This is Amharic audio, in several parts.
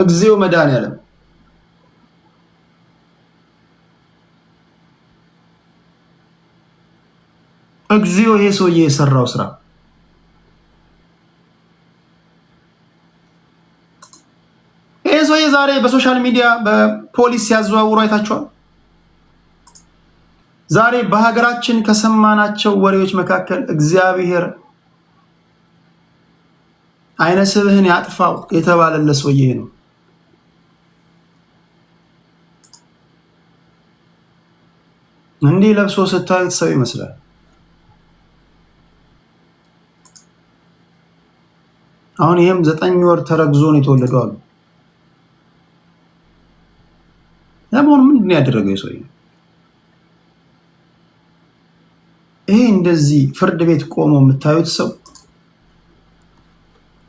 እግዚኦ መድኃኒዓለም እግዚኦ ይሄ ሰውዬ የሰራው ስራ ይሄ ሰውዬ ዛሬ በሶሻል ሚዲያ በፖሊስ ሲያዘዋውሩ አይታችኋል። ዛሬ በሀገራችን ከሰማናቸው ወሬዎች መካከል እግዚአብሔር አይነ ስብህን ያጥፋው የተባለለት ሰውዬ ነው። እንዲህ ለብሶ ስታዩት ሰው ይመስላል። አሁን ይሄም 9 ወር ተረግዞ ነው የተወለደው አሉ። ለምን ምንድን ያደረገው ሰውዬ? ይሄ እንደዚህ ፍርድ ቤት ቆሞ የምታዩት ሰው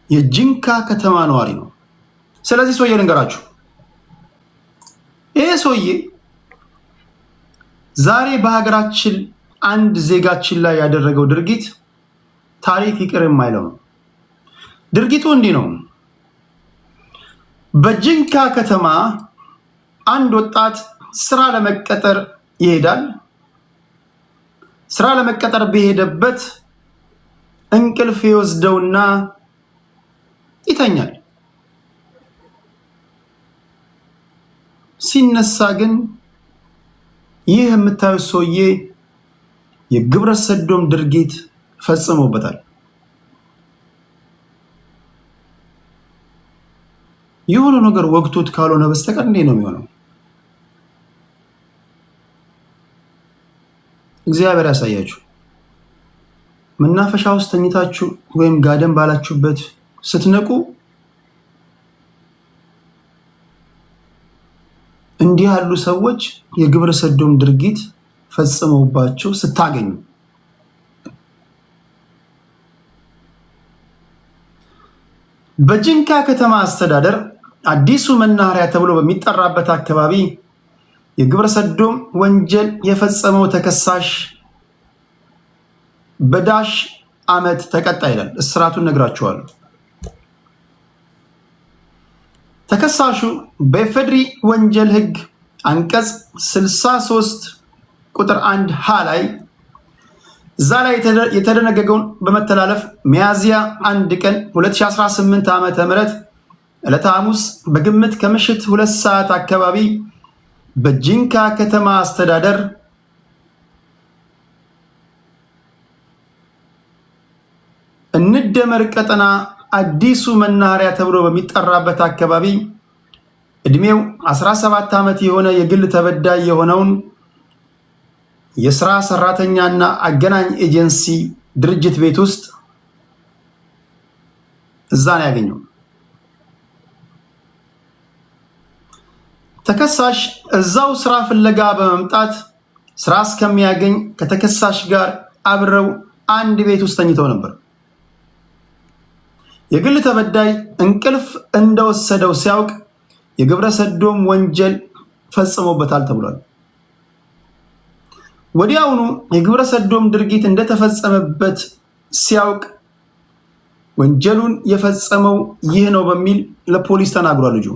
የጂንካ ከተማ ነዋሪ ነው። ስለዚህ ሰውዬ ልንገራችሁ፣ ይሄ ሰውዬ ዛሬ በሀገራችን አንድ ዜጋችን ላይ ያደረገው ድርጊት ታሪክ ይቅር የማይለው ነው። ድርጊቱ እንዲህ ነው። በጂንካ ከተማ አንድ ወጣት ስራ ለመቀጠር ይሄዳል። ስራ ለመቀጠር በሄደበት እንቅልፍ ይወስደውና ይተኛል። ሲነሳ ግን ይህ የምታዩት ሰውዬ የግብረ ሰዶም ድርጊት ፈጽሞበታል። የሆነ ነገር ወቅቶት ካልሆነ በስተቀር እንዴት ነው የሚሆነው? እግዚአብሔር ያሳያችሁ። መናፈሻ ውስጥ ተኝታችሁ ወይም ጋደም ባላችሁበት ስትነቁ እንዲህ ያሉ ሰዎች የግብረ ሰዶም ድርጊት ፈጽመውባቸው ስታገኙ በጂንካ ከተማ አስተዳደር አዲሱ መናኸሪያ ተብሎ በሚጠራበት አካባቢ የግብረ ሰዶም ወንጀል የፈጸመው ተከሳሽ በዳሽ ዓመት ተቀጣ ይላል። እስራቱን ነግራችኋለሁ። ተከሳሹ በኢፌዴሪ ወንጀል ሕግ አንቀጽ 63 ቁጥር 1 ሀ ላይ እዛ ላይ የተደነገገውን በመተላለፍ ሚያዝያ 1 ቀን 2018 ዓ.ም ዕለተ ሐሙስ በግምት ከምሽት 2 ሰዓት አካባቢ በጂንካ ከተማ አስተዳደር እንደመር ቀጠና አዲሱ መናኸሪያ ተብሎ በሚጠራበት አካባቢ እድሜው 17 ዓመት የሆነ የግል ተበዳይ የሆነውን የስራ ሰራተኛና አገናኝ ኤጀንሲ ድርጅት ቤት ውስጥ እዛ ነው ያገኘው። ተከሳሽ እዛው ስራ ፍለጋ በመምጣት ስራ እስከሚያገኝ ከተከሳሽ ጋር አብረው አንድ ቤት ውስጥ ተኝተው ነበር። የግል ተበዳይ እንቅልፍ እንደወሰደው ሲያውቅ የግብረ ሰዶም ወንጀል ፈጽሞበታል ተብሏል። ወዲያውኑ የግብረ ሰዶም ድርጊት እንደተፈጸመበት ሲያውቅ ወንጀሉን የፈጸመው ይህ ነው በሚል ለፖሊስ ተናግሯል። ልጁ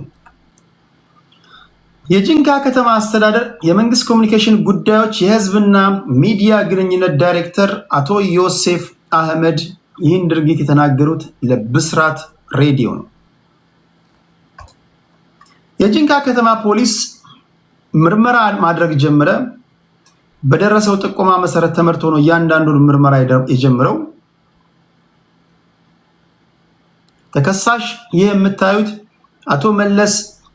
የጂንካ ከተማ አስተዳደር የመንግስት ኮሚኒኬሽን ጉዳዮች የህዝብና ሚዲያ ግንኙነት ዳይሬክተር አቶ ዮሴፍ አህመድ ይህን ድርጊት የተናገሩት ለብስራት ሬዲዮ ነው። የጂንካ ከተማ ፖሊስ ምርመራ ማድረግ ጀመረ። በደረሰው ጥቆማ መሰረት ተመርቶ ነው እያንዳንዱን ምርመራ የጀመረው። ተከሳሽ ይህ የምታዩት አቶ መለስ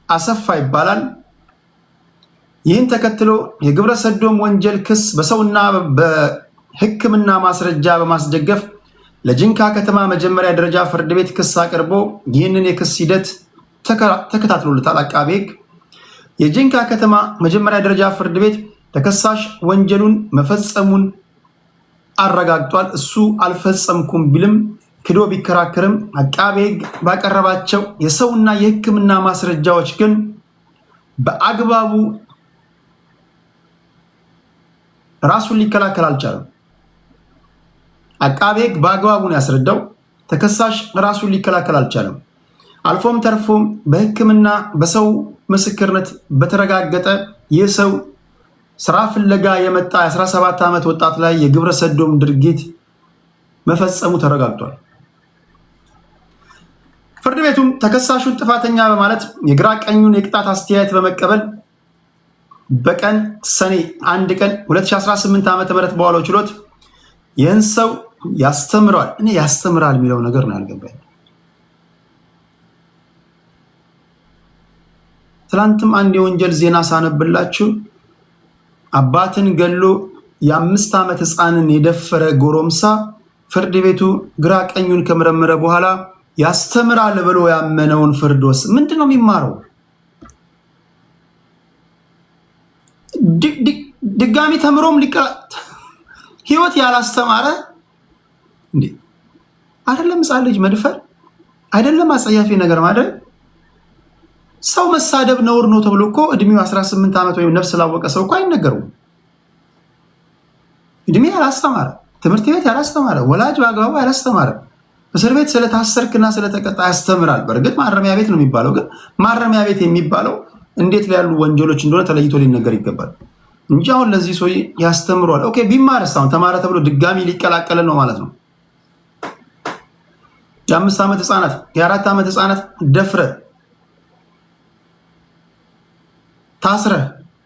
አሰፋ ይባላል። ይህን ተከትሎ የግብረ ሰዶም ወንጀል ክስ በሰውና በሕክምና ማስረጃ በማስደገፍ ለጂንካ ከተማ መጀመሪያ ደረጃ ፍርድ ቤት ክስ አቅርቦ ይህንን የክስ ሂደት ተከታትሎለታል አቃቤ ሕግ። የጂንካ ከተማ መጀመሪያ ደረጃ ፍርድ ቤት ተከሳሽ ወንጀሉን መፈጸሙን አረጋግጧል። እሱ አልፈጸምኩም ቢልም ክዶ ቢከራከርም አቃቤ ሕግ ባቀረባቸው የሰውና የሕክምና ማስረጃዎች ግን በአግባቡ ራሱን ሊከላከል አልቻለም። አቃቤ ሕግ በአግባቡ ነው ያስረዳው። ተከሳሽ ራሱን ሊከላከል አልቻለም። አልፎም ተርፎም በሕክምና በሰው ምስክርነት በተረጋገጠ የሰው ስራ ፍለጋ የመጣ 17 ዓመት ወጣት ላይ የግብረ ሰዶም ድርጊት መፈጸሙ ተረጋግጧል። ፍርድ ቤቱም ተከሳሹን ጥፋተኛ በማለት የግራ ቀኙን የቅጣት አስተያየት በመቀበል በቀን ሰኔ 1 ቀን 2018 ዓ.ም በዋለው ችሎት ይህን ሰው ያስተምራል። እኔ ያስተምራል የሚለው ነገር ነው ያልገባኝ። ትላንትም አንድ የወንጀል ዜና ሳነብላችሁ አባትን ገሎ የ5 ዓመት ህፃንን የደፈረ ጎረምሳ ፍርድ ቤቱ ግራ ቀኙን ከመረመረ በኋላ ያስተምራል ብሎ ያመነውን ፍርድ ወስ ምንድነው የሚማረው? ድጋሚ ተምሮም ህይወት ያላስተማረ እንዴ አይደለም ህፃን ልጅ መድፈር አይደለም አጸያፊ ነገር ማድረግ። ሰው መሳደብ ነውር ነው ተብሎ እኮ እድሜው 18 ዓመት ወይም ነፍስ ላወቀ ሰው እኮ አይነገሩም። እድሜ ያላስተማረ፣ ትምህርት ቤት ያላስተማረ፣ ወላጅ በአግባቡ ያላስተማረ እስር ቤት ስለታሰርክና ስለተቀጣ ያስተምራል። በእርግጥ ማረሚያ ቤት ነው የሚባለው፣ ግን ማረሚያ ቤት የሚባለው እንዴት ላይ ያሉ ወንጀሎች እንደሆነ ተለይቶ ሊነገር ይገባል እንጂ አሁን ለዚህ ሰው ያስተምሯል። ኦኬ ቢማርስ አሁን ተማረ ተብሎ ድጋሚ ሊቀላቀል ነው ማለት ነው። የ5 ዓመት ህፃናት የ4 ዓመት ህፃናት ደፍረ ታስረ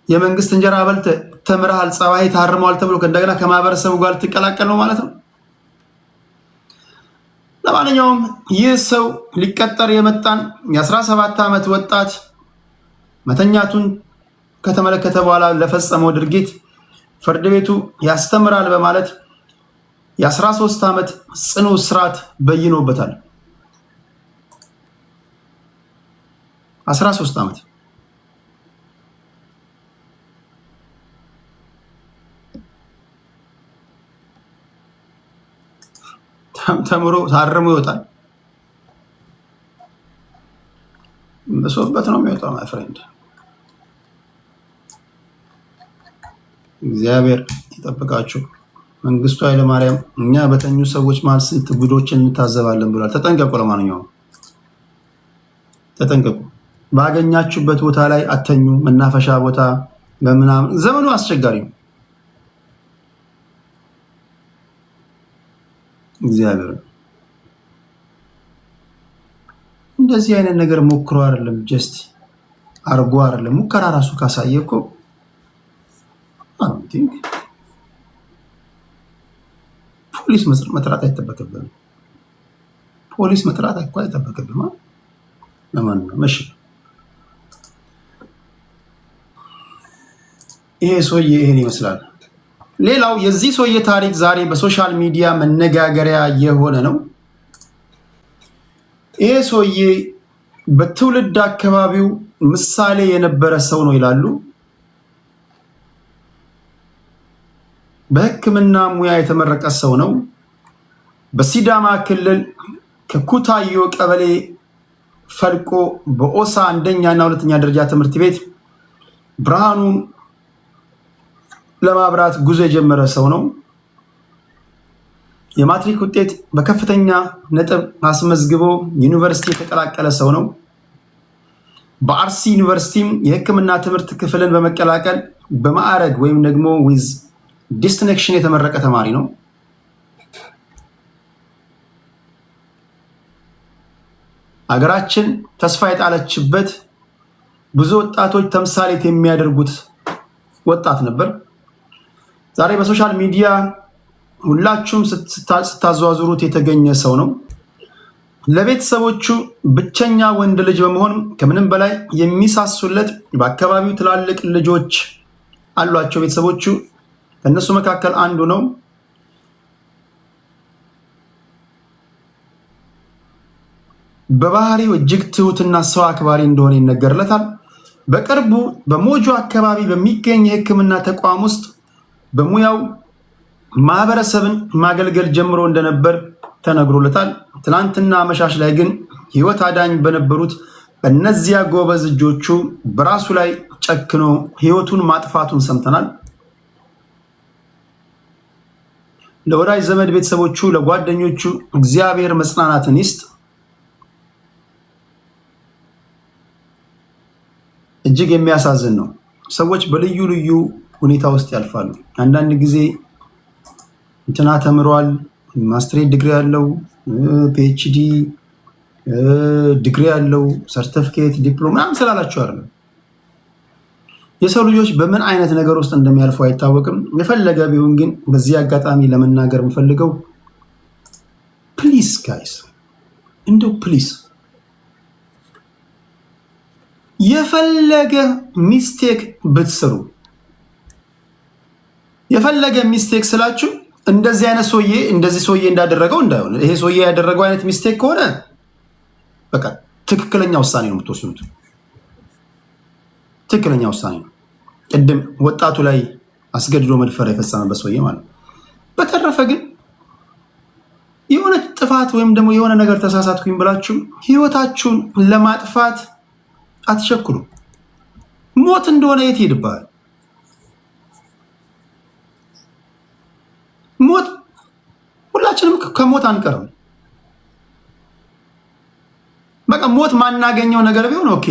የመንግስት እንጀራ በልተ ተምረሃል ጸባይ ታርመዋል ተብሎ እንደገና ከማህበረሰቡ ጋር ልትቀላቀል ነው ማለት ነው። ለማንኛውም ይህ ሰው ሊቀጠር የመጣን የ17 ዓመት ወጣት መተኛቱን ከተመለከተ በኋላ ለፈጸመው ድርጊት ፍርድ ቤቱ ያስተምራል በማለት የ13 ዓመት ጽኑ እስራት በይኖበታል። 13 ዓመት ተምሮ ታርሞ ይወጣል። በሶበት ነው የሚወጣው። ማይ ፍሬንድ እግዚአብሔር ይጠብቃችሁ። መንግስቱ ኃይለማርያም እኛ በተኙ ሰዎች መሀል ስንት ጉዶችን እንታዘባለን ብሏል። ተጠንቀቁ። ለማንኛውም ተጠንቀቁ። ባገኛችሁበት ቦታ ላይ አተኙ። መናፈሻ ቦታ በምናምን ዘመኑ አስቸጋሪ ነው። እግዚአብሔር እንደዚህ አይነት ነገር ሞክሮ አይደለም ጀስት አርጎ አይደለም። ሙከራ ራሱ ካሳየ እኮ ፖሊስ መጥራት አይጠበቅብንም። ፖሊስ መጥራት አይጠበቅብንም። ለማንኛውም እሺ፣ ይሄ ሰውዬ ይሄን ይመስላል። ሌላው የዚህ ሰውዬ ታሪክ ዛሬ በሶሻል ሚዲያ መነጋገሪያ የሆነ ነው። ይሄ ሰውዬ በትውልድ አካባቢው ምሳሌ የነበረ ሰው ነው ይላሉ። በሕክምና ሙያ የተመረቀ ሰው ነው። በሲዳማ ክልል ከኩታዮ ቀበሌ ፈልቆ በኦሳ 1ኛና 2ኛ ደረጃ ትምህርት ቤት ብርሃኑን ለማብራት ጉዞ የጀመረ ሰው ነው። የማትሪክ ውጤት በከፍተኛ ነጥብ አስመዝግቦ ዩኒቨርሲቲ የተቀላቀለ ሰው ነው። በአርሲ ዩኒቨርሲቲም የሕክምና ትምህርት ክፍልን በመቀላቀል በማዕረግ ወይም ደግሞ ዊዝ ዲስቲንክሽን የተመረቀ ተማሪ ነው። አገራችን ተስፋ የጣለችበት ብዙ ወጣቶች ተምሳሌት የሚያደርጉት ወጣት ነበር። ዛሬ በሶሻል ሚዲያ ሁላችሁም ስታዘዋዙሩት የተገኘ ሰው ነው። ለቤተሰቦቹ ብቸኛ ወንድ ልጅ በመሆን ከምንም በላይ የሚሳሱለት በአካባቢው ትላልቅ ልጆች አሏቸው ቤተሰቦቹ። ከእነሱ መካከል አንዱ ነው። በባህሪው እጅግ ትሁትና ሰው አክባሪ እንደሆነ ይነገርለታል። በቅርቡ በሞጆ አካባቢ በሚገኝ የሕክምና ተቋም ውስጥ በሙያው ማህበረሰብን ማገልገል ጀምሮ እንደነበር ተነግሮለታል። ትናንትና አመሻሽ ላይ ግን ህይወት አዳኝ በነበሩት በእነዚያ ጎበዝ እጆቹ በራሱ ላይ ጨክኖ ህይወቱን ማጥፋቱን ሰምተናል። ለወዳጅ ዘመድ ቤተሰቦቹ፣ ለጓደኞቹ እግዚአብሔር መጽናናትን ይስጥ። እጅግ የሚያሳዝን ነው። ሰዎች በልዩ ልዩ ሁኔታ ውስጥ ያልፋሉ። አንዳንድ ጊዜ እንትና ተምሯል፣ ማስትሬት ዲግሪ ያለው፣ ፒኤችዲ ዲግሪ ያለው፣ ሰርቲፊኬት ዲፕሎማ ምናምን ስላላችሁ አይደለም። የሰው ልጆች በምን አይነት ነገር ውስጥ እንደሚያልፉ አይታወቅም። የፈለገ ቢሆን ግን በዚህ አጋጣሚ ለመናገር የምፈልገው ፕሊስ ጋይስ፣ እንደው ፕሊስ የፈለገ ሚስቴክ ብትሰሩ፣ የፈለገ ሚስቴክ ስላችሁ እንደዚህ አይነት ሰውዬ እንደዚህ ሰውዬ እንዳደረገው እንዳይሆን። ይሄ ሰውዬ ያደረገው አይነት ሚስቴክ ከሆነ በቃ ትክክለኛ ውሳኔ ነው የምትወስኑት። ትክክለኛ ውሳኔ ነው። ቅድም ወጣቱ ላይ አስገድዶ መድፈር የፈጸመበት ሰውዬ ማለት ነው። በተረፈ ግን የሆነ ጥፋት ወይም ደግሞ የሆነ ነገር ተሳሳትኩኝ ብላችሁ ህይወታችሁን ለማጥፋት አትቸኩሉ። ሞት እንደሆነ የት ይሄድብሃል? ሞት ሁላችንም ከሞት አንቀርም። በቃ ሞት ማናገኘው ነገር ቢሆን ኦኬ።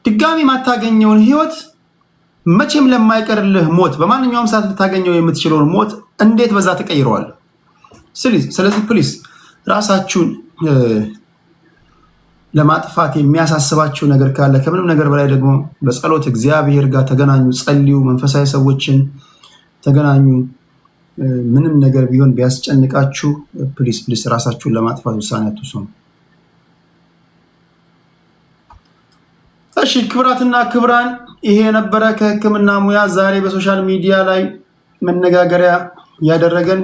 ድጋሚ ማታገኘውን ህይወት መቼም ለማይቀርልህ ሞት በማንኛውም ሰዓት ልታገኘው የምትችለውን ሞት እንዴት በዛ ተቀይረዋል? ስለዚህ ፕሊስ ራሳችሁን ለማጥፋት የሚያሳስባችሁ ነገር ካለ ከምንም ነገር በላይ ደግሞ በጸሎት እግዚአብሔር ጋር ተገናኙ፣ ጸልዩ፣ መንፈሳዊ ሰዎችን ተገናኙ። ምንም ነገር ቢሆን ቢያስጨንቃችሁ ፕሊስ ራሳችሁን ለማጥፋት ውሳኔ አትወስኑ። እሺ ክብራትና ክብራን፣ ይሄ የነበረ ከህክምና ሙያ ዛሬ በሶሻል ሚዲያ ላይ መነጋገሪያ ያደረገን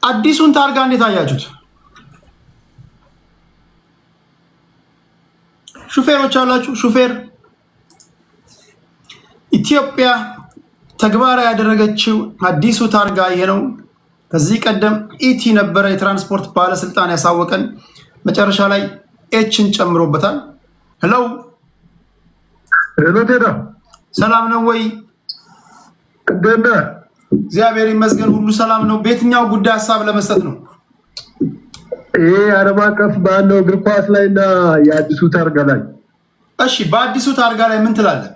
አዲሱን ታርጋ እንዴት አያችሁት? ሹፌሮች አላችሁ። ሹፌር ኢትዮጵያ ተግባራዊ ያደረገችው አዲሱ ታርጋ ይሄ ነው። ከዚህ ቀደም ኢቲ ነበረ የትራንስፖርት ባለስልጣን ያሳወቀን፣ መጨረሻ ላይ ኤችን ጨምሮበታል። ሄሎ ቴዳ ሰላም ነው ወይ? እንደነ እግዚአብሔር ይመስገን ሁሉ ሰላም ነው። በየትኛው ጉዳይ ሀሳብ ለመስጠት ነው? ይሄ ዓለም አቀፍ ባለው እግር ኳስ ላይ እና የአዲሱ ታርጋ ላይ። እሺ በአዲሱ ታርጋ ላይ ምን ትላለህ?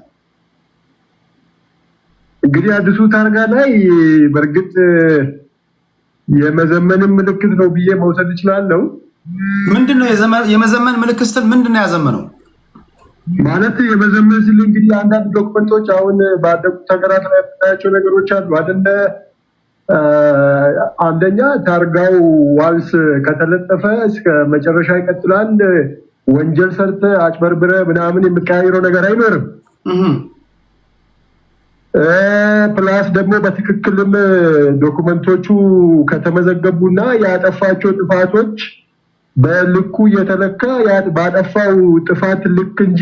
እንግዲህ አዲሱ ታርጋ ላይ በእርግጥ የመዘመንም ምልክት ነው ብዬ መውሰድ እችላለሁ። ምንድነው የመዘመን ምልክት ስትል ምንድነው ያዘመነው? ማለት የመዘመን ሲል እንግዲህ አንዳንድ ዶክመንቶች አሁን ባደጉት ሀገራት ላይ የምናያቸው ነገሮች አሉ አይደለ? አንደኛ ታርጋው ዋልስ ከተለጠፈ እስከ መጨረሻ ይቀጥላል። ወንጀል ሰርተ አጭበርብረ ምናምን የምትቀያይረው ነገር አይኖርም። ፕላስ ደግሞ በትክክልም ዶክመንቶቹ ከተመዘገቡና ያጠፋቸው ጥፋቶች በልኩ እየተለካ ባጠፋው ጥፋት ልክ እንጂ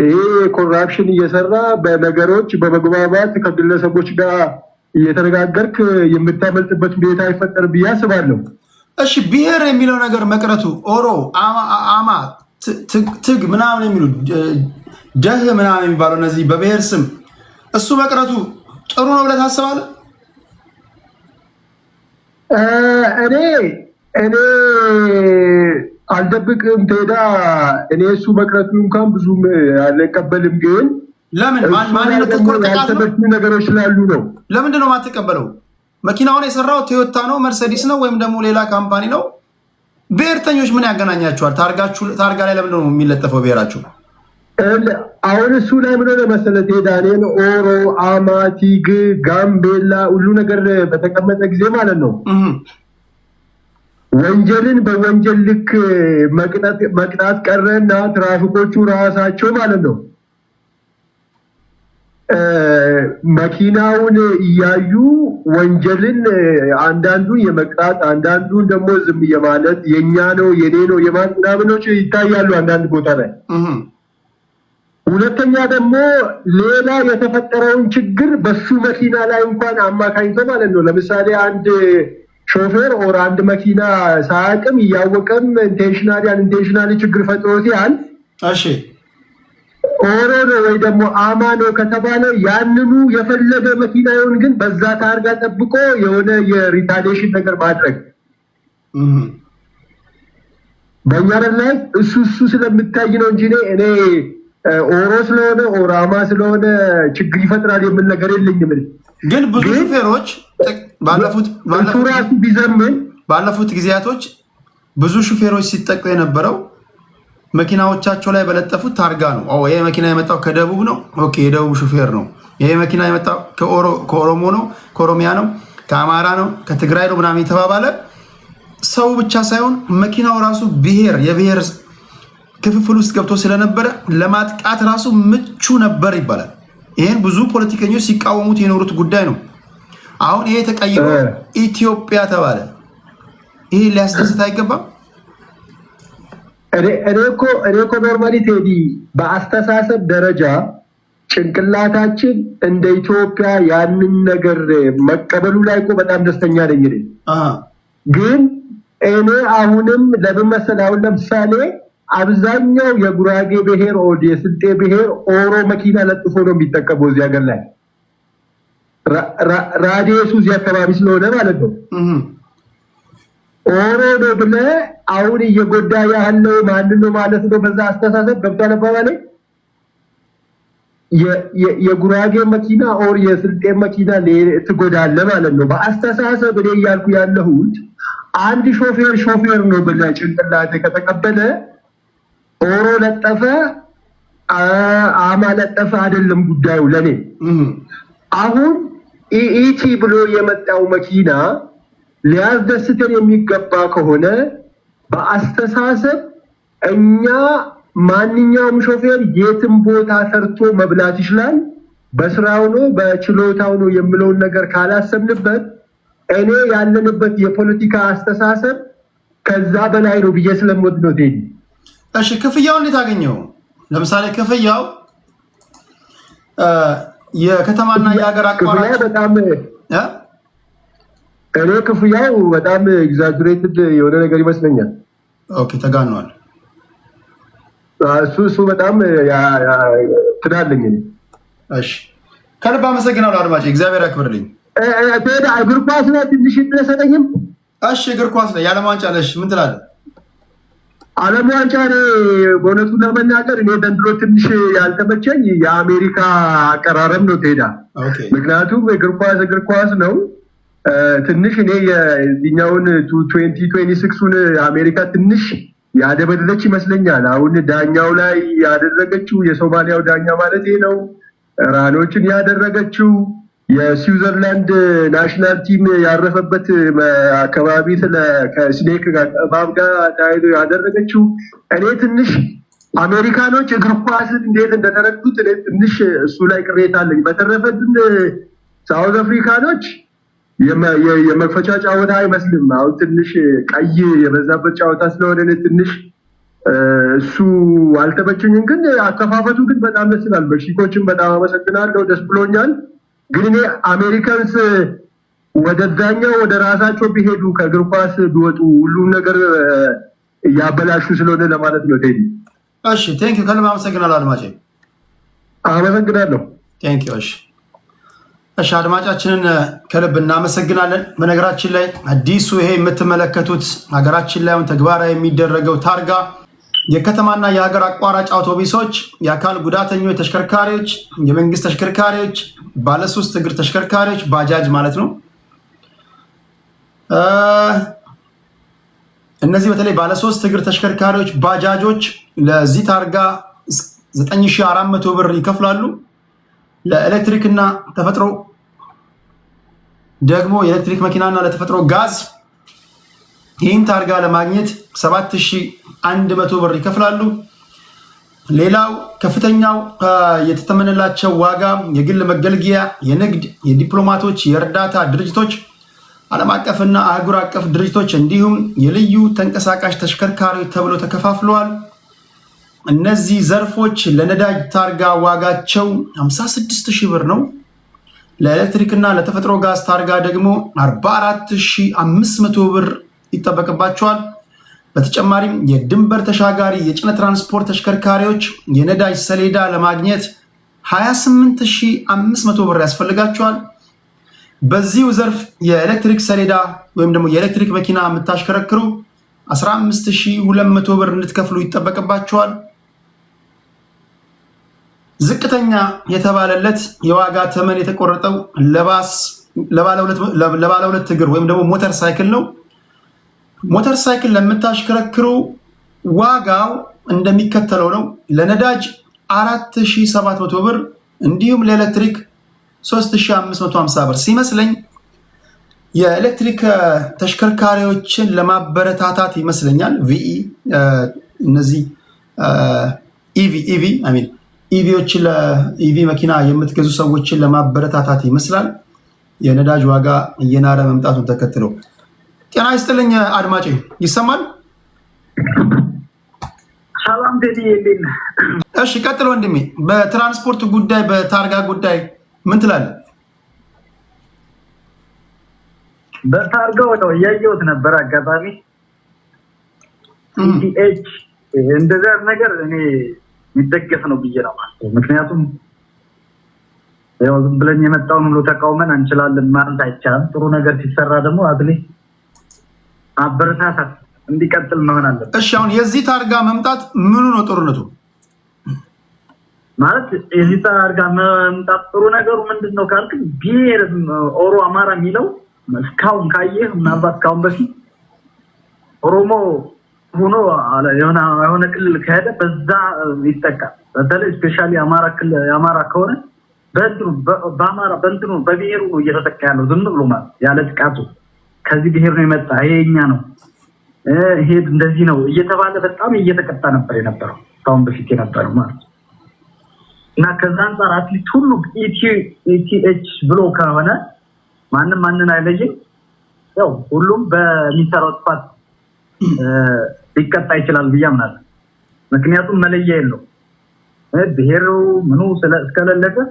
ይሄ ኮራፕሽን እየሰራ በነገሮች በመግባባት ከግለሰቦች ጋር እየተነጋገርክ የምታመልጥበት ሁኔታ ይፈጠር ብዬ አስባለሁ። እሺ ብሔር የሚለው ነገር መቅረቱ፣ ኦሮ፣ አማ፣ ትግ ምናምን የሚሉ ደህ ምናምን የሚባለው እነዚህ በብሔር ስም እሱ መቅረቱ ጥሩ ነው ብለህ ታስባለህ? እኔ አልደብቅም ቴዳ፣ እኔ እሱ መቅረቱ እንኳን ብዙም አልቀበልም። ግን ለምን ነገሮች ስላሉ ነው። ለምንድን ነው የማትቀበለው? መኪናውን የሰራው ቶዮታ ነው፣ መርሴዲስ ነው፣ ወይም ደግሞ ሌላ ካምፓኒ ነው። ብሔርተኞች ምን ያገናኛቸዋል? ታርጋ ላይ ለምንድን ነው የሚለጠፈው ብሔራችሁ? አሁን እሱ ላይ ምን ሆነ መሰለህ ቴዳ፣ እኔን ኦሮ፣ አማ፣ ቲግ፣ ጋምቤላ ሁሉ ነገር በተቀመጠ ጊዜ ማለት ነው ወንጀልን በወንጀል ልክ መቅጣት ቀረና ትራፊኮቹ ራሳቸው ማለት ነው መኪናውን እያዩ ወንጀልን አንዳንዱን የመቅጣት አንዳንዱን ደግሞ ዝም የማለት የኛ ነው የኔ ነው የማን ምናምኖች ይታያሉ አንዳንድ ቦታ ላይ። ሁለተኛ ደግሞ ሌላ የተፈጠረውን ችግር በሱ መኪና ላይ እንኳን አማካኝቶ ማለት ነው። ለምሳሌ አንድ ሾፌር ኦር አንድ መኪና ሳያቅም እያወቀም ኢንቴንሽናሊ ችግር ፈጥሮ ሲያል እሺ ኦሮ ነው ወይ ደግሞ አማ ነው ከተባለ ያንኑ የፈለገ መኪና ይሁን ግን በዛ ታርጋ ጠብቆ የሆነ የሪታሊዬሽን ነገር ማድረግ በእኛ ላይ እሱ ስለምታይ ነው እንጂ እኔ ኦሮ ስለሆነ ኦራማ ስለሆነ ችግር ይፈጥራል የሚል ነገር የለኝም። ግን ብዙ ሹፌሮች ባለፉት ጊዜያቶች ብዙ ሹፌሮች ሲጠቁ የነበረው መኪናዎቻቸው ላይ በለጠፉት ታርጋ ነው። ይሄ መኪና የመጣው ከደቡብ ነው፣ ኦኬ የደቡብ ሹፌር ነው። ይሄ መኪና የመጣው ከኦሮሞ ነው፣ ከኦሮሚያ ነው፣ ከአማራ ነው፣ ከትግራይ ነው ምናምን የተባባለ ሰው ብቻ ሳይሆን መኪናው ራሱ የብሔር ክፍፍል ውስጥ ገብቶ ስለነበረ ለማጥቃት ራሱ ምቹ ነበር ይባላል። ይህን ብዙ ፖለቲከኞች ሲቃወሙት የኖሩት ጉዳይ ነው። አሁን ይሄ ተቀይሮ ኢትዮጵያ ተባለ። ይሄ ሊያስደስት አይገባም። እኔ እኮ ኖርማሊ ቴዲ በአስተሳሰብ ደረጃ ጭንቅላታችን እንደ ኢትዮጵያ ያንን ነገር መቀበሉ ላይ እኮ በጣም ደስተኛ ነኝ። ግን እኔ አሁንም ለምን መሰለህ፣ አሁን ለምሳሌ አብዛኛው የጉራጌ ብሔር ኦድ የስልጤ ብሔር ኦሮ መኪና ለጥፎ ነው የሚጠቀመው እዚህ ሀገር ላይ ራዲየሱ እዚህ አካባቢ ስለሆነ ማለት ነው። ኦሮ ነው ብለህ አሁን እየጎዳ ያለው ማን ነው ማለት ነው። በዛ አስተሳሰብ ገብቷል አባባሌ። የጉራጌ መኪና ኦር የስልጤ መኪና ትጎዳለህ ማለት ነው በአስተሳሰብ። እኔ እያልኩ ያለሁት አንድ ሾፌር ነው ብለህ ጭንቅላት ከተቀበለ ኦሮ ለጠፈ አማ ለጠፈ አይደለም ጉዳዩ ለኔ። አሁን ኢቲ ብሎ የመጣው መኪና ሊያስደስተን የሚገባ ከሆነ በአስተሳሰብ እኛ ማንኛውም ሾፌር የትም ቦታ ሰርቶ መብላት ይችላል፣ በስራው ነው በችሎታው ነው የሚለውን ነገር ካላሰብንበት እኔ ያለንበት የፖለቲካ አስተሳሰብ ከዛ በላይ ነው ብዬ ስለምወድ ነው ቴዲ። እሺ ክፍያው እንዴት አገኘው? ለምሳሌ ክፍያው የከተማና የሀገር አቋራጭ በጣም እኔ ክፍያው በጣም ኤግዛጀሬትድ የሆነ ነገር ይመስለኛል። ኦኬ ተጋኗል። እሱ በጣም ትዳለኝ። እሺ ከልብ አመሰግናለሁ አድማጭ፣ እግዚአብሔር ያክብርልኝ። እግር ኳስ ላይ ትንሽ እንደሰጠኝም። እሺ እግር ኳስ ላይ የዓለም ዋንጫ ነሽ ምን ትላለህ? ዓለም ዋንጫ በእውነቱ ለመናገር እኔ ዘንድሮ ትንሽ ያልተመቸኝ የአሜሪካ አቀራረብ ነው ትሄዳ። ምክንያቱም እግር ኳስ ነው። ትንሽ እኔ የዚህኛውን 2026ን አሜሪካ ትንሽ ያደበደለች ይመስለኛል። አሁን ዳኛው ላይ ያደረገችው የሶማሊያው ዳኛ ማለት ነው ራኖችን ያደረገችው የስዊዘርላንድ ናሽናል ቲም ያረፈበት አካባቢ ከስኔክ እባብ ጋር ተያይዞ ያደረገችው እኔ ትንሽ አሜሪካኖች እግር ኳስን እንዴት እንደተረዱት እኔ ትንሽ እሱ ላይ ቅሬታ አለኝ። በተረፈ ግን ሳውዝ አፍሪካኖች የመክፈቻ ጨዋታ አይመስልም። አሁን ትንሽ ቀይ የበዛበት ጨዋታ ስለሆነ እኔ ትንሽ እሱ አልተመቸኝም። ግን አከፋፈቱ ግን በጣም ደስ ይላል። በሺኮችን በጣም አመሰግናለሁ፣ ደስ ብሎኛል። ግን እኔ አሜሪካንስ ወደዛኛው ወደ ራሳቸው ቢሄዱ ከእግር ኳስ ቢወጡ ሁሉም ነገር እያበላሹ ስለሆነ ለማለት ነው ቴዲ። እሺ ቴንኪው፣ ከልብ አመሰግናለሁ አድማጬ። አመሰግናለሁ። ቴንኪው። እሺ አድማጫችንን ከልብ እናመሰግናለን። በነገራችን ላይ አዲሱ ይሄ የምትመለከቱት ሀገራችን ላይ ተግባራዊ የሚደረገው ታርጋ የከተማና የሀገር አቋራጭ አውቶቡሶች፣ የአካል ጉዳተኞች ተሽከርካሪዎች፣ የመንግስት ተሽከርካሪዎች፣ ባለሶስት እግር ተሽከርካሪዎች ባጃጅ ማለት ነው። እነዚህ በተለይ ባለሶስት እግር ተሽከርካሪዎች ባጃጆች ለዚህ ታርጋ 9400 ብር ይከፍላሉ። ለኤሌክትሪክ እና ተፈጥሮ ደግሞ የኤሌክትሪክ መኪናና ለተፈጥሮ ጋዝ ይህን ታርጋ ለማግኘት 7100 ብር ይከፍላሉ። ሌላው ከፍተኛው የተተመነላቸው ዋጋ የግል መገልገያ፣ የንግድ፣ የዲፕሎማቶች፣ የእርዳታ ድርጅቶች፣ ዓለም አቀፍና አህጉር አቀፍ ድርጅቶች እንዲሁም የልዩ ተንቀሳቃሽ ተሽከርካሪዎች ተብሎ ተከፋፍለዋል። እነዚህ ዘርፎች ለነዳጅ ታርጋ ዋጋቸው 56000 ብር ነው። ለኤሌክትሪክ እና ለተፈጥሮ ጋዝ ታርጋ ደግሞ 44500 ብር ይጠበቅባቸዋል። በተጨማሪም የድንበር ተሻጋሪ የጭነት ትራንስፖርት ተሽከርካሪዎች የነዳጅ ሰሌዳ ለማግኘት 28500 ብር ያስፈልጋቸዋል። በዚሁ ዘርፍ የኤሌክትሪክ ሰሌዳ ወይም ደግሞ የኤሌክትሪክ መኪና የምታሽከረክሩ 15200 ብር እንድትከፍሉ ይጠበቅባቸዋል። ዝቅተኛ የተባለለት የዋጋ ተመን የተቆረጠው ለባለ ሁለት እግር ወይም ደግሞ ሞተር ሳይክል ነው። ሞተር ሳይክል ለምታሽከረክሩ ዋጋው እንደሚከተለው ነው። ለነዳጅ 4700 ብር እንዲሁም ለኤሌክትሪክ 3550 ብር ሲመስለኝ የኤሌክትሪክ ተሽከርካሪዎችን ለማበረታታት ይመስለኛል። እነዚህ ኢቪዎችን ለኢቪ መኪና የምትገዙ ሰዎችን ለማበረታታት ይመስላል የነዳጅ ዋጋ እየናረ መምጣቱን ተከትለው። ጤና ይስጥልኝ አድማጭ፣ ይሰማል? ሰላም ቴዲ። እሺ ቀጥሎ ወንድሜ፣ በትራንስፖርት ጉዳይ በታርጋ ጉዳይ ምን ትላለህ? በታርጋው ነው እያየሁት ነበር አጋጣሚ ኢቲኤች እንደዛ ነገር እኔ የሚደገፍ ነው ብዬ ነው ማለት። ምክንያቱም ያው ዝም ብለን የመጣውን ሁሉ ተቃውመን እንችላለን ማለት አይቻልም። ጥሩ ነገር ሲሰራ ደግሞ አትሊስት አበረታታት እንዲቀጥል መሆን አለበት። እሺ አሁን የዚህ ታርጋ መምጣት ምኑ ነው ጥሩነቱ? ማለት የዚህ ታርጋ መምጣት ጥሩ ነገሩ ምንድነው ካልክ ብሔር ኦሮ አማራ የሚለው እስካሁን ካየህ ምናልባት ካሁን በፊት ኦሮሞ ሆኖ የሆነ ክልል ከሄደ በዛ ይጠቃል። በተለይ ስፔሻሊ አማራ ከሆነ በእንትኑ በብሔሩ ነው እየተጠቃ ያለው ዝም ብሎ ማለት ያለ ጥቃቱ ከዚህ ብሔር ነው የመጣ ይሄኛ ነው ይሄ እንደዚህ ነው እየተባለ በጣም እየተቀጣ ነበር የነበረው ካሁን በፊት የነበረው ማለት እና ከዛ አንፃር አትሊስት ሁሉ ኢቲኤች ብሎ ከሆነ ማንን አይለይም። ያው ሁሉም በሚሰራው ጥፋት ሊቀጣ ይችላል ብዬ አምናለሁ። ምክንያቱም መለያ የለው ብሔሩ ምኑ እስከሌለበት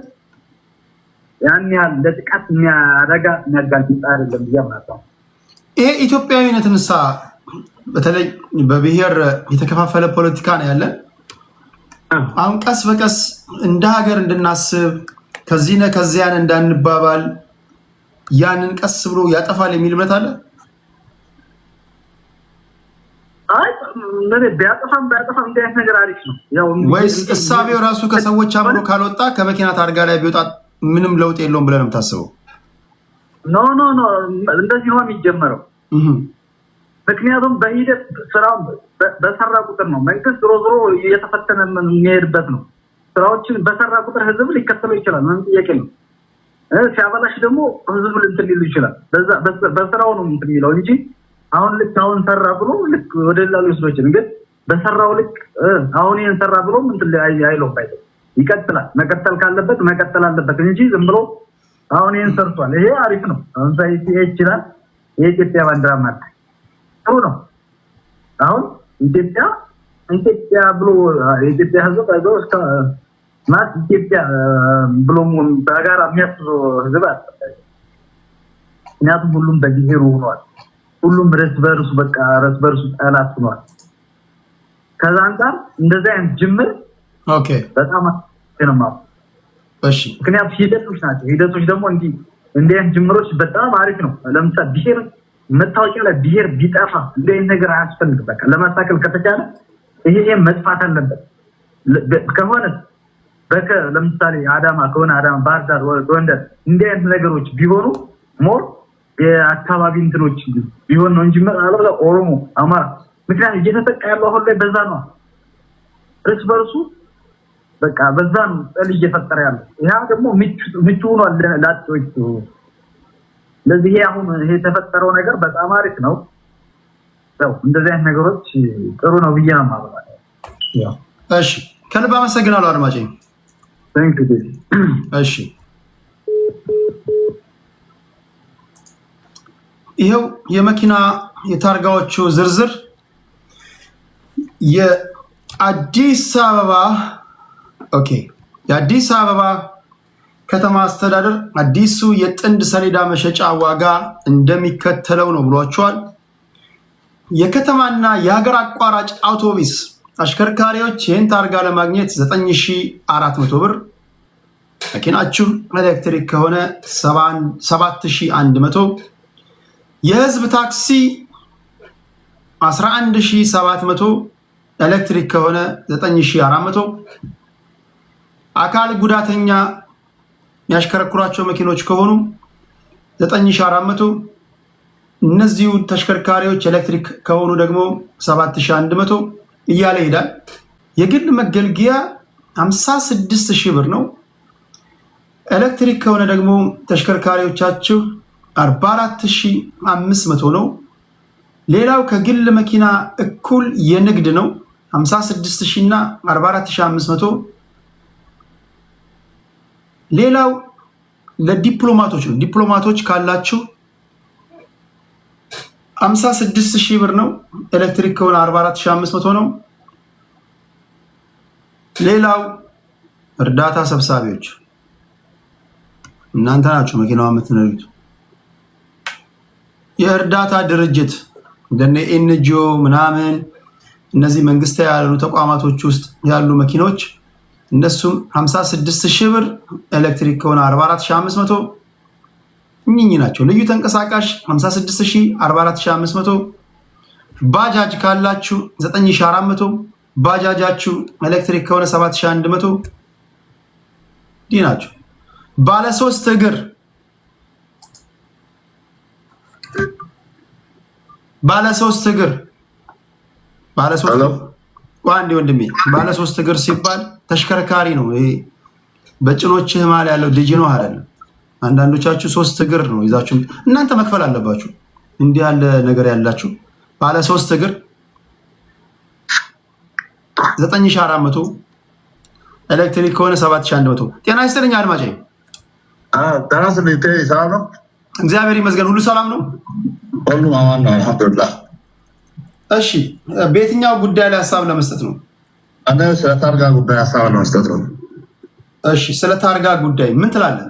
ያን ያህል ለጥቃት የሚያደጋ የሚያጋልጥ አይደለም ብዬ አምናለሁ። ይሄ ኢትዮጵያዊነትንሳ በተለይ በብሔር የተከፋፈለ ፖለቲካ ነው ያለን። አሁን ቀስ በቀስ እንደ ሀገር እንድናስብ ከዚያን እንዳንባባል ያንን ቀስ ብሎ ያጠፋል የሚል እምነት አለ። አይ ቢያጠፋም እንደ አይነት ነገር አሪፍ ነው። ያው ወይስ እሳቤው ራሱ ከሰዎች አምሮ ካልወጣ ከመኪና ታርጋ ላይ ቢወጣ ምንም ለውጥ የለውም ብለህ ነው የምታስበው? ኖ እንደዚህ ነው የሚጀመረው። ምክንያቱም በሂደት ስራው በሰራ ቁጥር ነው መንግስት ዞሮ እየተፈተነ የሚሄድበት ነው። ስራዎችን በሰራ ቁጥር ህዝብ ሊከተለው ይችላል፣ ምንም ጥያቄ ነው። ሲያበላሽ ደግሞ ህዝብ እንትን ሊሉ ይችላል። በስራው ነው እንትን የሚለው እንጂ አሁን ሰራ ብሎ ልክ ወደ ሌላ ሊወስዶች ግን በሰራው ልክ አሁን ይሄን ሰራ ብሎ እንትን አይለው ባይደው ይቀጥላል። መቀጠል ካለበት መቀጠል አለበት እንጂ ዝም ብሎ አሁን ይሄን ሰርቷል ይሄ አሪፍ ነው አሁን ሳይት ይችላል የኢትዮጵያ ባንዲራ ማለት ጥሩ ነው። አሁን ኢትዮጵያ ብሎ የኢትዮጵያ ህዝብ ታይቶ እስከ ማለት ኢትዮጵያ ብሎ በጋራ የሚያስበው ህዝብ አለ። ምክንያቱም ሁሉም በብሔሩ ሆኗል። ሁሉም እርስ በርሱ ጠላት ሆኗል። ከዛ አንፃር እንደዚህ አይነት ጅምር በጣም ነው። እሺ ምክንያቱም ሂደቶች ደግሞ እንዲህ አይነት ጅምሮች በጣም አሪፍ ነው። ለምሳሌ ብሔር መታወቂያ ላይ ብሔር ቢጠፋ እንደ አይነት ነገር አያስፈልግም። በቃ ለማስተካከል ከተቻለ ይሄ መጥፋት አለበት ከሆነ ለምሳሌ አዳማ ከሆነ አዳማ፣ ባህር ዳር፣ ጎንደር እንደ አይነት ነገሮች ቢሆኑ ሞር የአካባቢ እንትኖች ቢሆን ነው እንጂ ማለት ኦሮሞ አማራ ምክንያቱም እየተጠቃ ያለው አሁን ላይ በዛ ነው። እርስ በርሱ በቃ በዛ ነው ጥል እየፈጠረ ያለው። ያ ደግሞ ምቹ ሆኗል ለአጥቶች። ለዚህ አሁን ይሄ የተፈጠረው ነገር በጣም አሪፍ ነው። ያው እንደዚህ አይነት ነገሮች ጥሩ ነው ብዬ ነው ማለት ነው። እሺ ከልብ አመሰግናለሁ አድማጬ። እሺ ይሄው የመኪና የታርጋዎቹ ዝርዝር የአዲስ አበባ ከተማ አስተዳደር አዲሱ የጥንድ ሰሌዳ መሸጫ ዋጋ እንደሚከተለው ነው ብሏቸዋል። የከተማና የሀገር አቋራጭ አውቶቡስ አሽከርካሪዎች ይህን ታርጋ ለማግኘት 9400 ብር፣ መኪናችሁ ኤሌክትሪክ ከሆነ 7100፣ የህዝብ ታክሲ 11700፣ ኤሌክትሪክ ከሆነ 9400፣ አካል ጉዳተኛ ያሽከረክሯቸው መኪኖች ከሆኑ 9400 እነዚሁ ተሽከርካሪዎች ኤሌክትሪክ ከሆኑ ደግሞ 7100 እያለ ይሄዳል። የግል መገልገያ 56000 ብር ነው። ኤሌክትሪክ ከሆነ ደግሞ ተሽከርካሪዎቻችሁ 44500 ነው። ሌላው ከግል መኪና እኩል የንግድ ነው 56000 እና 44500። ሌላው ለዲፕሎማቶች ነው። ዲፕሎማቶች ካላችሁ 56000 ብር ነው። ኤሌክትሪክ ከሆነ 44500 ነው። ሌላው እርዳታ ሰብሳቢዎች እናንተ ናችሁ መኪናዋ የምትነዱት። የእርዳታ ድርጅት እንደነ ኤንጂኦ ምናምን እነዚህ መንግስታዊ ያሉ ተቋማቶች ውስጥ ያሉ መኪኖች እነሱም 56000 ብር፣ ኤሌክትሪክ ከሆነ 44500 እኚህ ናቸው። ልዩ ተንቀሳቃሽ 56000 44500። ባጃጅ ካላችሁ 9400፣ ባጃጃችሁ ኤሌክትሪክ ከሆነ 7100 ዲ ናቸው። ባለ 3 እግር ባለ 3 እግር አንድ ወንድሜ ባለ 3 እግር ሲባል ተሽከርካሪ ነው። ይሄ በጭኖችህ ማል ያለው ዲጂኖ አይደለም። አንዳንዶቻችሁ 3 እግር ነው ይዛችሁ እናንተ መክፈል አለባችሁ። እንዲህ ያለ ነገር ያላችሁ ባለ 3 እግር 9400፣ ኤሌክትሪክ ከሆነ 7100። ጤና ይስጥልኝ አድማጬ። ሰላም ነው? እግዚአብሔር ይመስገን። ሁሉ ሰላም ነው? ሁሉ አማን ነው አልሐምዱሊላህ። እሺ፣ በየትኛው ጉዳይ ላይ ሀሳብ ለመስጠት ነው? እኔ ስለ ታርጋ ጉዳይ ሀሳብ ለመስጠት ነው። እሺ፣ ስለ ታርጋ ጉዳይ ምን ትላለህ?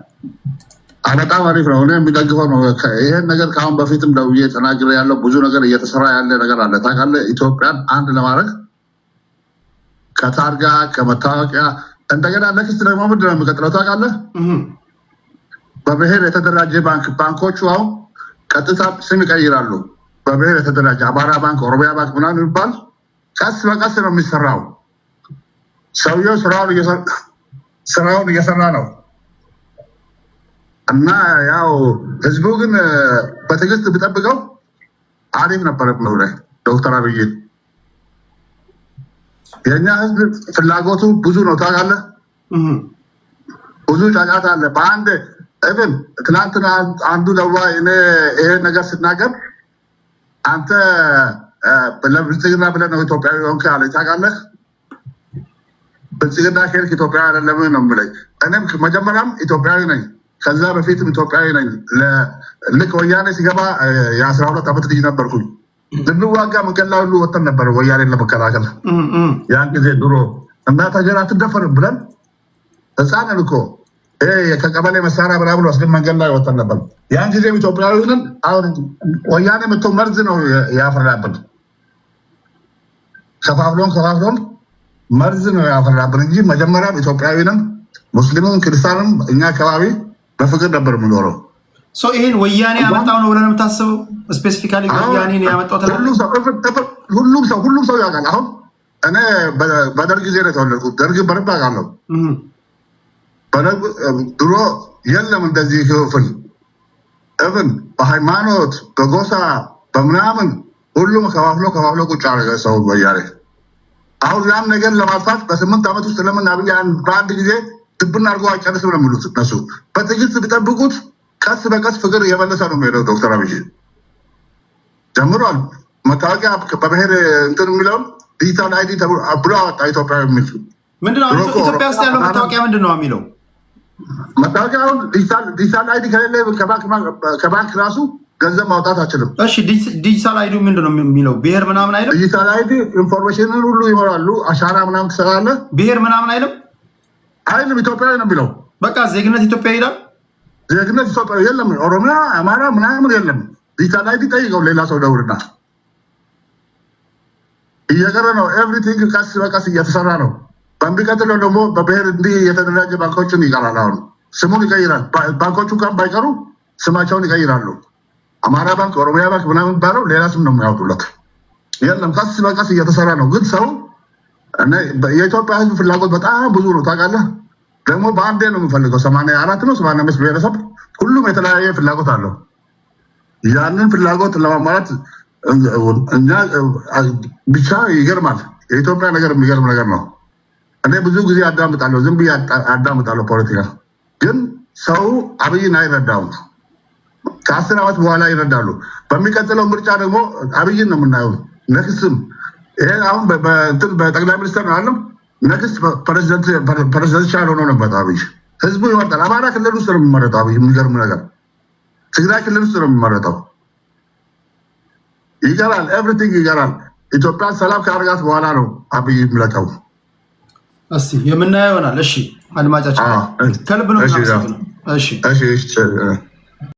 በጣም አሪፍ ነው። እኔ የሚደግፈው ነው። ይሄን ነገር ከአሁን በፊትም ደውዬ ተናግሬ ያለው ብዙ ነገር እየተሰራ ያለ ነገር አለ። ታውቃለህ፣ ኢትዮጵያን አንድ ለማድረግ ከታርጋ ከመታወቂያ እንደገና ነክስት ደግሞ ምንድን ነው የሚቀጥለው ታውቃለህ? በብሔር የተደራጀ ባንኮቹ አሁን ቀጥታ ስም ይቀይራሉ። በብሔር የተደራጀ አማራ ባንክ፣ ኦሮሚያ ባንክ ምናምን የሚባል ቀስ በቀስ ነው የሚሰራው። ሰውየው ስራውን እየሰራ ነው እና ያው ህዝቡ ግን በትዕግስት ቢጠብቀው አሪፍ ነበር ነው ላይ ዶክተር አብይ የኛ ህዝብ ፍላጎቱ ብዙ ነው ታውቃለህ። ብዙ ጫጫታ አለ። በአንድ እብን ትናንትና አንዱ ደዋ እኔ ይሄ ነገር ስናገር አንተ ብልጽግና ብለህ ነው ኢትዮጵያዊ ሆንክ አለ። ታውቃለህ ብልጽግና ከልክ ኢትዮጵያዊ አይደለም ነው የምልህ። እኔም መጀመሪያም ኢትዮጵያዊ ነኝ፣ ከዛ በፊትም ኢትዮጵያዊ ነኝ። ልክ ወያኔ ሲገባ የ12 ዓመት ልጅ ነበርኩኝ። ልንዋጋ መንገድ ላይ ሁሉ ወጥተን ነበር ወያኔን ለመከላከል። ያን ጊዜ ድሮ እናት ሀገር አትደፈርም ብለን ህፃንን እኮ ከቀበሌ መሳሪያ ብራብሎ ወስደን መንገድ ላይ ወጥተን ነበር። ያን ጊዜም ኢትዮጵያዊ ነን። አሁን ወያኔ መጥቶ መርዝ ነው ያፈራብን። ከፋፍሎን መርዝ ነው ያፈራብን እንጂ መጀመሪያም ኢትዮጵያዊ ነን። ሙስሊሙም ክርስቲያንም እኛ አካባቢ በፍቅር ነበር የምኖረው። ይሄን ወያኔ ያመጣው ነው ብለን የምታስበው? ስፔሲፊካሊ ወያኔ ያመጣው ሁሉም ሰው ያውቃል። አሁን እኔ በደርግ ጊዜ ነው የተወለድኩት። ደርግ በደንብ አውቃለሁ። ድሮ የለም እንደዚህ ክፍል እብን በሃይማኖት በጎሳ በምናምን ሁሉም ከፋፍሎ ቁጭ አደረገ ሰው ወያኔ። አሁን ያን ነገር ለማጥፋት በ8 ዓመት ውስጥ ለምን አብይ በአንድ ጊዜ ድብና አድርጎ አይጨርስም ነው የሚሉት እነሱ። በትዕግስት ቢጠብቁት ቀስ በቀስ ፍቅር እየመለሰ ነው የሚሄደው። ዶክተር አብይ ጀምሯል። መታወቂያ በብሔር እንትን የሚለውን ዲጂታል አይዲ ብሎ አወጣ። ኢትዮጵያዊ የሚል ምንድነው? ኢትዮጵያ ውስጥ ያለው መታወቂያ ምንድን ነው የሚለው? መታወቂያውን ዲጂታል አይዲ ከሌለ ከባንክ ራሱ ገንዘብ ማውጣት አችልም። እሺ ዲጂታል አይዲ ምንድን ነው የሚለው? ብሔር ምናምን አይልም። ዲጂታል አይዲ ኢንፎርሜሽንን ሁሉ ይሞላሉ። አሻራ ምናምን ትሰራለህ። ብሔር ምናምን አይልም። ኢትዮጵያዊ ነው የሚለው። በቃ ዜግነት ኢትዮጵያ ይላል። ዜግነት ኢትዮጵያዊ የለም። ኦሮሚያ፣ አማራ ምናምን የለም። ዲጂታል አይዲ ጠይቀው ሌላ ሰው ደውልና እየቀረ ነው። ኤቭሪቲንግ ቀስ በቀስ እየተሰራ ነው። በሚቀጥለው ደግሞ በብሔር እንዲህ የተደራጀ ባንኮችን ይቀራል። አሁን ስሙን ይቀይራል። ባንኮቹ እንኳን ባይቀሩ ስማቸውን ይቀይራሉ። አማራ ባንክ፣ ኦሮሚያ ባንክ ምናምን ባለው ሌላ ስም ነው የሚያወጡለት። የለም ቀስ በቀስ እየተሰራ ነው። ግን ሰው የኢትዮጵያ ሕዝብ ፍላጎት በጣም ብዙ ነው ታውቃለህ። ደግሞ በአንዴ ነው የምፈልገው 84 ነው 85 ብሔረሰብ ሁሉም የተለያየ ፍላጎት አለው። ያንን ፍላጎት ለማሟላት እኛ ብቻ ይገርማል። የኢትዮጵያ ነገር የሚገርም ነገር ነው። እኔ ብዙ ጊዜ አዳምጣለሁ፣ ዝም ብዬ አዳምጣለሁ ፖለቲካ። ግን ሰው አብይን አይረዳውም። ከ10 ዓመት በኋላ ይረዳሉ። በሚቀጥለው ምርጫ ደግሞ አብይን ነው የምናየው። ነክስም ይሄ አሁን በጠቅላይ ሚኒስትር ነው አለም ነክስ ፕሬዚደንሻል ሆኖ ነበር አብይ። ህዝቡ ይወጣል። አማራ ክልል ውስጥ ነው የሚመረጠው አብይ። የሚገርም ነገር ትግራይ ክልል ውስጥ ነው የሚመረጠው። ይገራል፣ ኤቭሪቲንግ ይገራል። ኢትዮጵያ ሰላም ካርጋት በኋላ ነው አብይ የሚለቀው። እስቲ የምናየው ይሆናል። እሺ አድማጫችን ከልብ ነው። እሺ